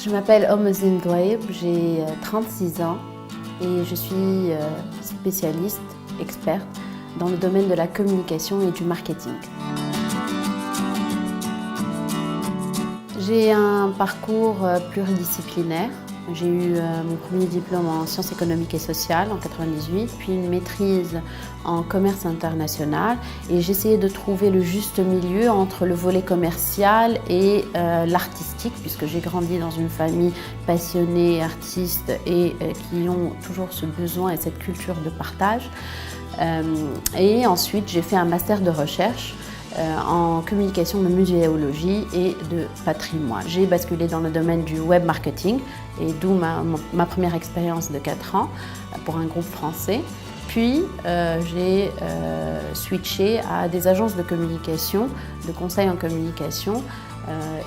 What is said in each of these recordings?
Je m'appelle Omezine Douaïb, j'ai 36 ans et je suis spécialiste, experte dans le domaine de la communication et du marketing. J'ai un parcours pluridisciplinaire. J'ai eu mon premier diplôme en sciences économiques et sociales en 1998, puis une maîtrise en commerce international et j'essayais de trouver le juste milieu entre le volet commercial et l'artistique, puisque j'ai grandi dans une famille passionnée, artiste et qui ont toujours ce besoin et cette culture de partage. Et ensuite, j'ai fait un master de recherche en communication de muséologie et de patrimoine. J'ai basculé dans le domaine du web marketing et d'où ma première expérience de 4 ans pour un groupe français. Puis j'ai switché à des agences de communication, de conseil en communication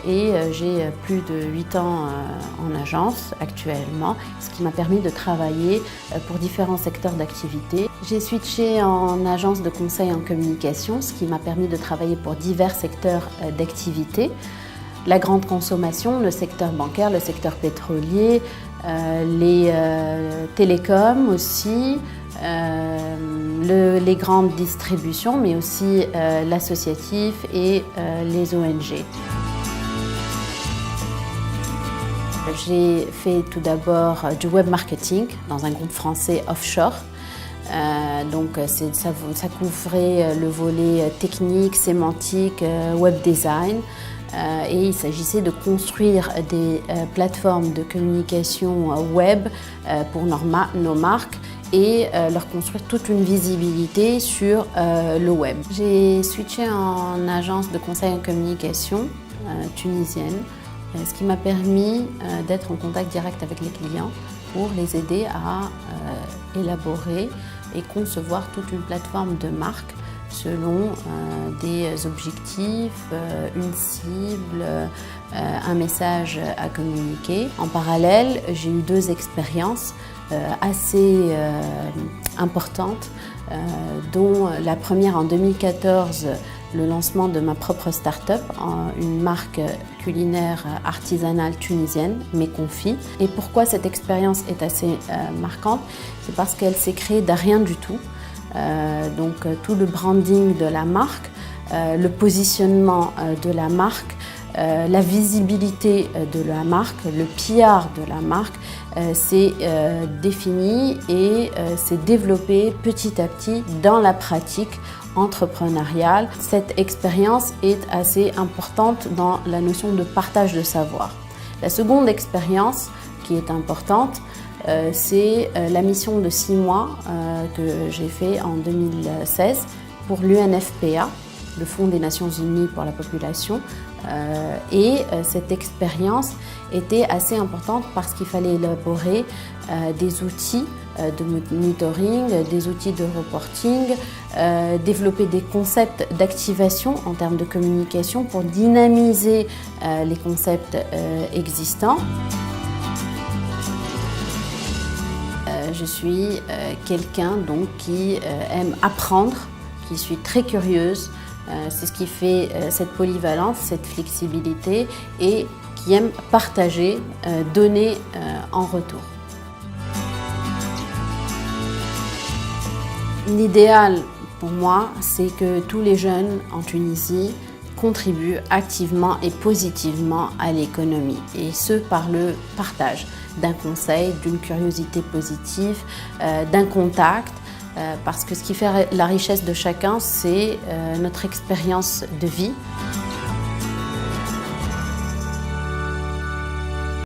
et j'ai plus de 8 ans en agence actuellement, ce qui m'a permis de travailler pour différents secteurs d'activité. J'ai switché en agence de conseil en communication, ce qui m'a permis de travailler pour divers secteurs d'activité. La grande consommation, le secteur bancaire, le secteur pétrolier, les télécoms aussi, les grandes distributions, mais aussi l'associatif et les ONG. J'ai fait tout d'abord du web marketing dans un groupe français offshore. Donc ça couvrait le volet technique, sémantique, web design. Et il s'agissait de construire des plateformes de communication web pour nos marques et leur construire toute une visibilité sur le web. J'ai switché en agence de conseil en communication tunisienne, ce qui m'a permis d'être en contact direct avec les clients pour les aider à élaborer et concevoir toute une plateforme de marque selon des objectifs, une cible, un message à communiquer. En parallèle, j'ai eu 2 expériences assez importantes, dont la première en 2014, le lancement de ma propre start-up, une marque culinaire artisanale tunisienne, Mes Confits. Et pourquoi cette expérience est assez marquante? C'est parce qu'elle s'est créée de rien du tout. Donc tout le branding de la marque, le positionnement de la marque, la visibilité de la marque, le PR de la marque s'est défini et s'est développé petit à petit dans la pratique entrepreneuriale. Cette expérience est assez importante dans la notion de partage de savoir. La seconde expérience qui est importante, c'est la mission de 6 mois que j'ai fait en 2016 pour l'UNFPA, le Fonds des Nations Unies pour la population. Et cette expérience était assez importante parce qu'il fallait élaborer des outils de monitoring, des outils de reporting, développer des concepts d'activation en termes de communication pour dynamiser les concepts existants. Je suis quelqu'un donc qui aime apprendre, qui suis très curieuse. C'est ce qui fait cette polyvalence, cette flexibilité et qui aime partager, donner en retour. L'idéal pour moi, c'est que tous les jeunes en Tunisie contribuent activement et positivement à l'économie, et ce par le partage d'un conseil, d'une curiosité positive, d'un contact, parce que ce qui fait la richesse de chacun, c'est notre expérience de vie.